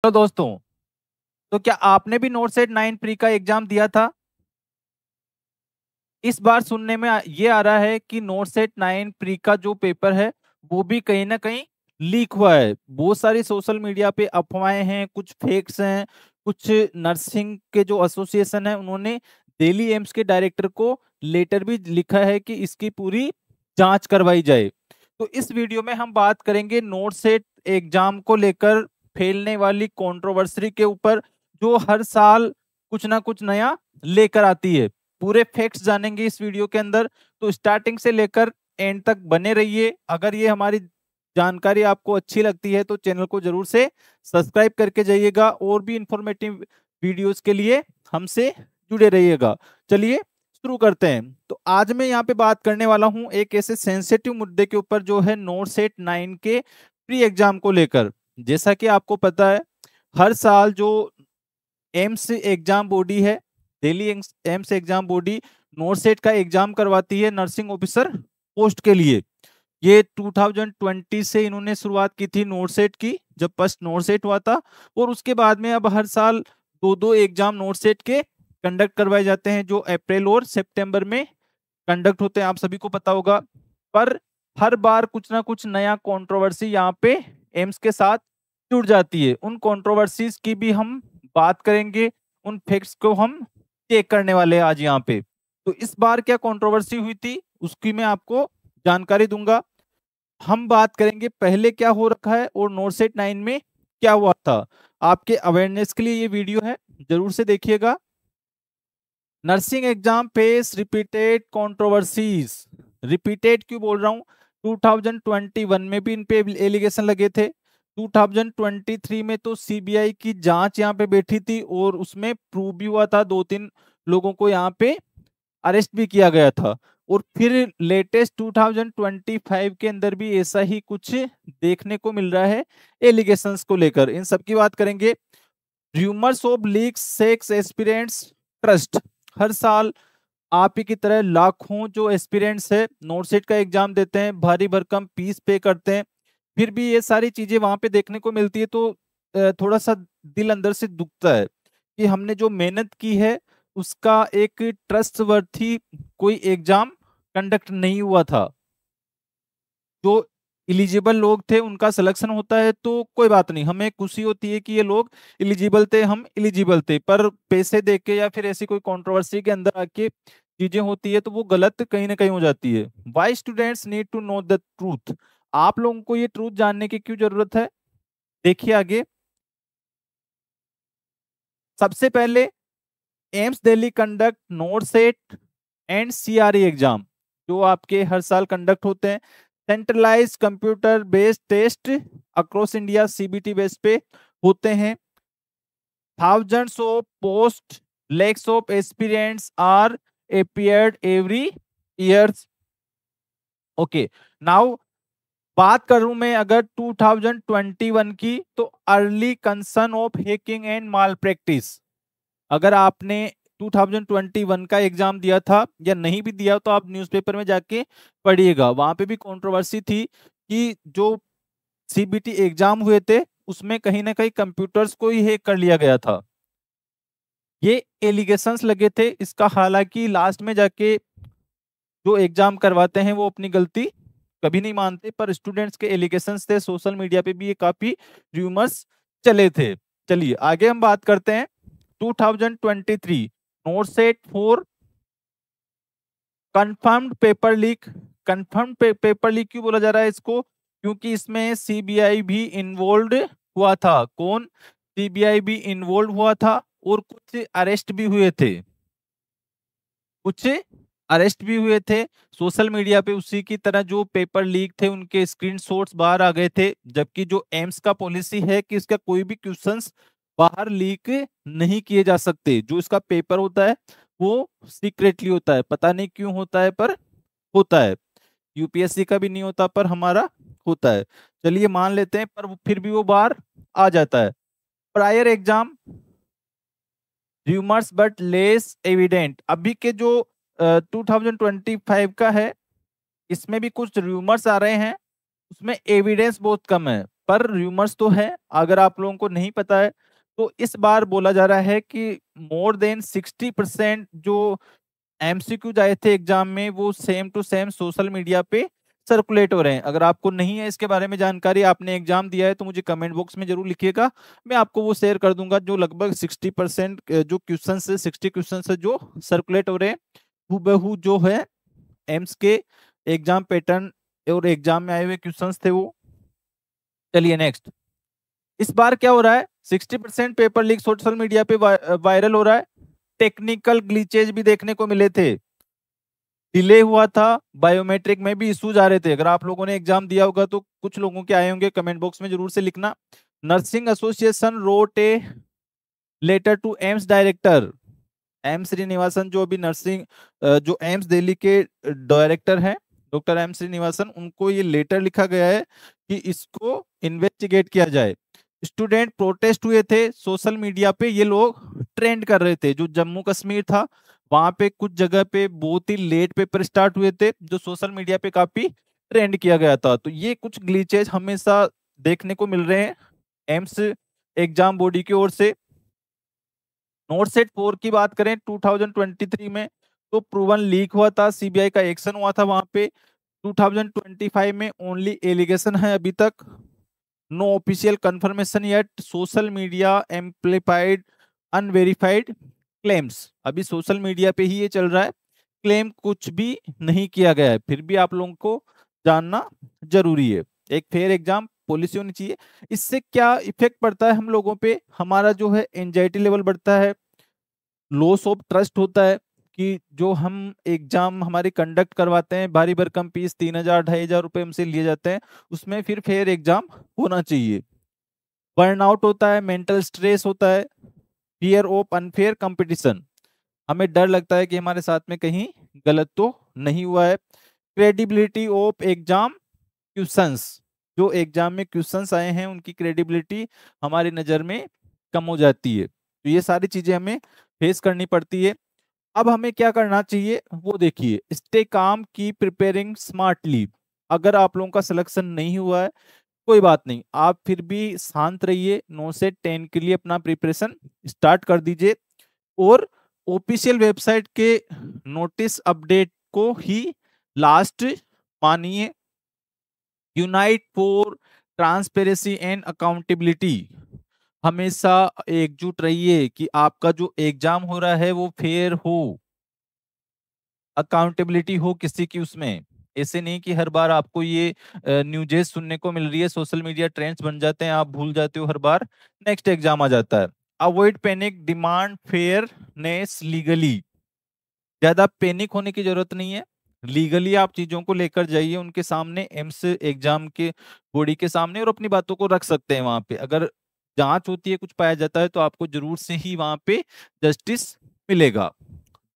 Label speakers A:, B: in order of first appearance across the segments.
A: Hello दोस्तों। तो क्या आपने भी नोट सेट 9 प्री का एग्जाम दिया था? इस बार सुनने में ये आ रहा है कि नोट सेट 9 प्री का जो पेपर है वो भी कहीं ना कहीं लीक हुआ है। बहुत सारी सोशल मीडिया पे अफवाहें हैं, कुछ फेक्स हैं, कुछ नर्सिंग के जो एसोसिएशन है उन्होंने दिल्ली एम्स के डायरेक्टर को लेटर भी लिखा है कि इसकी पूरी जांच करवाई जाए। तो इस वीडियो में हम बात करेंगे नोट सेट एग्जाम को लेकर फैलने वाली कंट्रोवर्सी के ऊपर, जो हर साल कुछ ना कुछ नया लेकर आती है। पूरे फैक्ट्स जानेंगे इस वीडियो के अंदर, तो स्टार्टिंग से लेकर एंड तक बने रहिए। अगर ये हमारी जानकारी आपको अच्छी लगती है तो चैनल को जरूर से सब्सक्राइब करके जाइएगा और भी इंफॉर्मेटिव वीडियोस के लिए हमसे जुड़े रहिएगा। चलिए शुरू करते हैं। तो आज मैं यहाँ पे बात करने वाला हूँ एक ऐसे सेंसिटिव मुद्दे के ऊपर जो है नोट सेट 9 के प्री एग्जाम को लेकर। जैसा कि आपको पता है, हर साल जो एम्स एग्जाम बॉडी है, Delhi AIIMS exam body not set का एग्जाम करवाती है नर्सिंग ऑफिसर पोस्ट के लिए। ये 2020 से इन्होंने शुरुआत की थी नोट सेट की, जब फर्स्ट नोट सेट हुआ था। और उसके बाद में अब हर साल दो दो एग्जाम नोट सेट के कंडक्ट करवाए जाते हैं, जो अप्रैल और सितंबर में कंडक्ट होते हैं, आप सभी को पता होगा। पर हर बार कुछ ना कुछ नया कंट्रोवर्सी यहाँ पे एम्स के साथ जुड़ जाती है। उन कंट्रोवर्सीज की भी हम बात करेंगे, उन फैक्ट्स को हम चेक करने वाले हैं आज यहाँ पे। तो इस बार क्या कंट्रोवर्सी हुई थी उसकी मैं आपको जानकारी दूंगा। हम बात करेंगे पहले क्या हो रखा है और नोट सेट 9 में क्या हुआ था। आपके अवेयरनेस के लिए ये वीडियो है, जरूर से देखिएगा। Nursing exam face repeated controversies. Repeated क्यों बोल रहा हूँ? 2021 में भी इन पे एलिगेशन लगे थे। 2023 में तो सीबीआई की जांच यहाँ पे बैठी थी और उसमें प्रूव भी हुआ था, 2-3 लोगों को यहाँ पे अरेस्ट भी किया गया था। और फिर लेटेस्ट 2025 के अंदर भी ऐसा ही कुछ देखने को मिल रहा है एलिगेशंस को लेकर। इन सब की बात करेंगे। Rumours of leak sex aspirants trust. हर साल आप ही की तरह लाखों जो एस्पिरेंट्स है नोट सेट का एग्जाम देते हैं, भारी भरकम फीस पे करते हैं, फिर भी ये सारी चीजें वहां पे देखने को मिलती है तो थोड़ा सा दिल अंदर से दुखता है कि हमने जो मेहनत की है उसका एक ट्रस्टवर्थी कोई एग्जाम कंडक्ट नहीं हुआ था। जो इलिजिबल लोग थे उनका सिलेक्शन होता है तो कोई बात नहीं, हमें खुशी होती है कि ये लोग इलिजिबल थे, हम इलिजिबल थे। पर पैसे दे के या फिर ऐसी कोई कंट्रोवर्सी के अंदर आके चीजें होती है तो वो गलत कहीं ना कहीं हो जाती है। Why students need to know the truth. आप लोगों को ये ट्रूथ जानने की क्यों जरूरत है? देखिए आगे। सबसे पहले, AIIMS Delhi conduct NORCET and CRE exam, जो आपके हर साल कंडक्ट होते हैं। Centralize computer based test across India CBT base पे होते हैं। Thousands of post lakhs of experience are appeared every years. Okay, now बात करूं मैं अगर 2021 की, तो early concern of hacking and malpractice. अगर आपने 2021 का एग्जाम दिया था या नहीं भी दिया तो आप न्यूज़पेपर में जाके पढ़िएगा, वहां पे भी कंट्रोवर्सी थी कि जो सीबीटी एग्जाम हुए थे उसमें कहीं ना कहीं कंप्यूटर्स को ही हैक कर लिया गया था। ये एलिगेशंस लगे थे इसका, हालांकि लास्ट में जाके जो एग्जाम करवाते हैं वो अपनी गलती कभी नहीं मानते, पर स्टूडेंट्स के एलिगेशंस थे, सोशल मीडिया पे भी ये काफी रूमर्स चले थे। चलिए आगे हम बात करते हैं। 2023 not set 4 confirmed paper leak. Confirmed paper leak क्यों बोला जा रहा है इसको? क्योंकि इसमें सीबीआई भी इन्वॉल्व हुआ था। कौन? सीबीआई भी इन्वॉल्व हुआ था और कुछ अरेस्ट भी हुए थे, कुछ अरेस्ट भी हुए थे। सोशल मीडिया पे उसी की तरह जो पेपर लीक थे उनके स्क्रीनशॉट्स बाहर आ गए थे, जबकि जो एम्स का पॉलिसी है कि इसका कोई भी क्वेश्चंस बाहर लीक नहीं किए जा सकते। जो इसका पेपर होता है वो सीक्रेटली होता है, पता नहीं क्यों होता है पर होता है। यूपीएससी का भी नहीं होता पर हमारा होता है। चलिए मान लेते हैं, पर फिर भी वो बाहर आ जाता है। Prior exam rumours but less evident. अभी के जो 2025 का है इसमें भी कुछ र्यूमर्स आ रहे हैं, उसमें एविडेंस बहुत कम है। पर रूमर्स तो है, अगर आप लोगों को नहीं पता है तो इस बार बोला जा रहा है कि मोर देन 60% जो एमसीक्यूज आए थे एग्जाम में वो same to same social media पे सर्कुलेट हो रहे हैं। अगर आपको नहीं है इसके बारे में जानकारी, आपने एग्जाम दिया है, तो मुझे कमेंट बॉक्स में जरूर लिखिएगा, मैं आपको वो शेयर कर दूंगा। जो लगभग 60% जो क्वेश्चन है, 60 क्वेश्चन है जो सर्कुलेट हो रहे हैं, हूबहू जो है एम्स के एग्जाम पैटर्न और एग्जाम में आए हुए क्वेश्चंस थे वो। चलिए नेक्स्ट, इस बार क्या हो रहा है, 60% पेपर लीक सोशल मीडिया पे वायरल हो रहा है। टेक्निकल ग्लिचेज भी देखने को मिले थे, डिले हुआ था, बायोमेट्रिक में भी इश्यूज आ रहे थे। अगर आप लोगों ने एग्जाम दिया होगा तो कुछ लोगों के आए होंगे, कमेंट बॉक्स में जरूर से लिखना। Nursing association wrote a letter to AIIMS director, M Srinivasan जो अभी नर्सिंग जो एम्स दिल्ली के डायरेक्टर हैं, डॉक्टर एम श्रीनिवासन, उनको ये लेटर लिखा गया है कि इसको इन्वेस्टिगेट किया जाए। स्टूडेंट प्रोटेस्ट हुए थे सोशल मीडिया पे, ये लोग ट्रेंड कर रहे थे। जो जम्मू कश्मीर था वहां पे कुछ जगह पे बहुत ही लेट पेपर स्टार्ट हुए थे, जो सोशल मीडिया पे काफी ट्रेंड किया गया था। तो ये कुछ ग्लिचेज हमेशा देखने को मिल रहे हैं एम्स एग्जाम बॉडी की ओर से। नोट सेट 4 की बात करें 2023 में तो प्रूवन लीक हुआ था, सीबीआई का एक्शन हुआ था वहां पे। 2025 में ओनली एलिगेशन है अभी तक, no official confirmation yet, social media amplified unverified claims. अभी सोशल मीडिया पे ही ये चल रहा है, क्लेम कुछ भी नहीं किया गया है, फिर भी आप लोगों को जानना जरूरी है। एक फेयर एग्जाम पॉलिसी होनी चाहिए। इससे क्या इफेक्ट पड़ता है हम लोगों पे, हमारा जो है एंजाइटी लेवल बढ़ता है, लॉस ऑफ ट्रस्ट होता है कि जो हम एग्जाम हमारे कंडक्ट करवाते हैं, भारी भरकम फीस 3,000 2,500 रुपए हमसे लिए जाते हैं, उसमें फिर फेयर एग्जाम होना चाहिए। बर्नआउट होता है, मेंटल स्ट्रेस होता है, फियर ऑफ अनफेयर कंपटीशन, हमें डर लगता है कि हमारे साथ में कहीं गलत तो नहीं हुआ है। क्रेडिबिलिटी ऑफ एग्जाम क्वेश्चंस, जो एग्जाम में क्वेश्चंस आए हैं उनकी क्रेडिबिलिटी हमारी नजर में कम हो जाती है। तो ये सारी चीजें हमें फेस करनी पड़ती है। अब हमें क्या करना चाहिए वो देखिए, स्टे काम की प्रिपेयरिंग स्मार्टली। अगर आप लोगों का सिलेक्शन नहीं हुआ है कोई बात नहीं, आप फिर भी शांत रहिए, 9 से 10 के लिए अपना प्रिपरेशन स्टार्ट कर दीजिए और ऑफिशियल वेबसाइट के नोटिस अपडेट को ही लास्ट मानिए। Unite for transparency and accountability, हमेशा एकजुट रहिए कि आपका जो एग्जाम हो रहा है वो फेयर हो, अकाउंटेबिलिटी हो किसी की उसमें। ऐसे नहीं कि हर बार आपको ये न्यूजेस सुनने को मिल रही है, सोशल मीडिया ट्रेंड्स बन जाते हैं, आप भूल जाते हो हर बार, नेक्स्ट एग्जाम आ जाता है। Avoid panic, demand fairness legally, ज्यादा पैनिक होने की जरूरत नहीं है, लीगली आप चीजों को लेकर जाइए उनके सामने, एम्स एग्जाम के बॉडी के सामने, और अपनी बातों को रख सकते हैं वहां पे। अगर जांच होती है, कुछ पाया जाता है, तो आपको जरूर से ही वहां पे जस्टिस मिलेगा।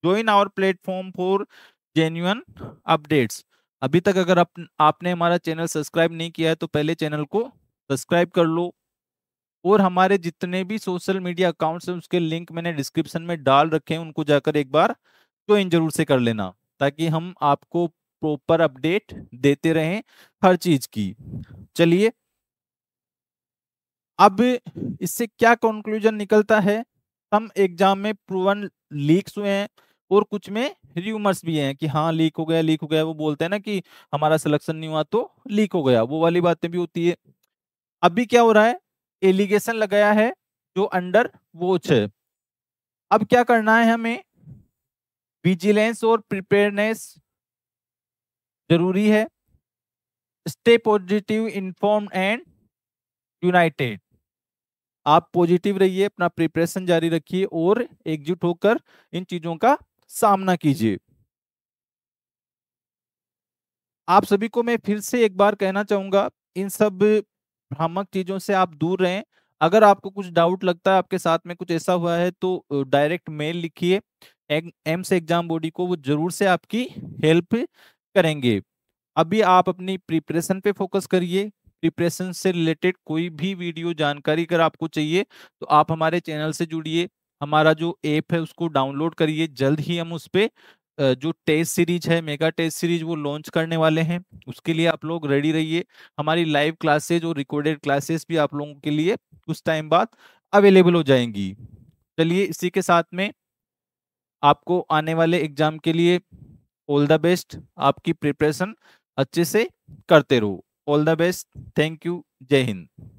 A: Join our platform for genuine updates, अभी तक अगर आपने हमारा चैनल सब्सक्राइब नहीं किया है तो पहले चैनल को सब्सक्राइब कर लो, और हमारे जितने भी सोशल मीडिया अकाउंट्स हैं उसके लिंक मैंने डिस्क्रिप्शन में डाल रखे हैं, उनको जाकर एक बार ज्वाइन जरूर से कर लेना, ताकि हम आपको प्रॉपर अपडेट देते रहें हर चीज की। चलिए, अब इससे क्या कंक्लूजन निकलता है, हम एग्जाम में प्रूवन लीक्स हुए हैं और कुछ में र्यूमर्स भी हैं कि हाँ लीक हो गया, लीक हो गया। वो बोलते हैं ना कि हमारा सिलेक्शन नहीं हुआ तो लीक हो गया, वो वाली बातें भी होती है। अभी क्या हो रहा है, एलिगेशन लगाया है जो अंडर वॉच है। अब क्या करना है हमें, विजिलेंस और प्रिपेयरनेस जरूरी है। Stay positive, inform and United, आप पॉजिटिव रहिए, अपना प्रिपरेशन जारी रखिए और एकजुट होकर इन चीजों का सामना कीजिए। आप सभी को मैं फिर से एक बार कहना चाहूंगा, इन सब भ्रामक चीजों से आप दूर रहें। अगर आपको कुछ डाउट लगता है, आपके साथ में कुछ ऐसा हुआ है, तो डायरेक्ट मेल लिखिए एम्स एग्जाम बॉडी को, वो जरूर से आपकी हेल्प करेंगे। अभी आप अपनी प्रिपरेशन पे फोकस करिए। प्रिपरेशन से रिलेटेड कोई भी वीडियो जानकारी अगर आपको चाहिए तो आप हमारे चैनल से जुड़िए, हमारा जो ऐप है उसको डाउनलोड करिए, जल्द ही हम उस पे जो टेस्ट सीरीज है, मेगा टेस्ट सीरीज, वो लॉन्च करने वाले हैं। उसके लिए आप लोग रेडी रहिए। हमारी लाइव क्लासेज और रिकॉर्डेड क्लासेस भी आप लोगों के लिए कुछ टाइम बाद अवेलेबल हो जाएंगी। चलिए, इसी के साथ में आपको आने वाले एग्जाम के लिए ऑल द बेस्ट। आपकी प्रिपरेशन अच्छे से करते रहो। All the best. Thank you. जय हिंद।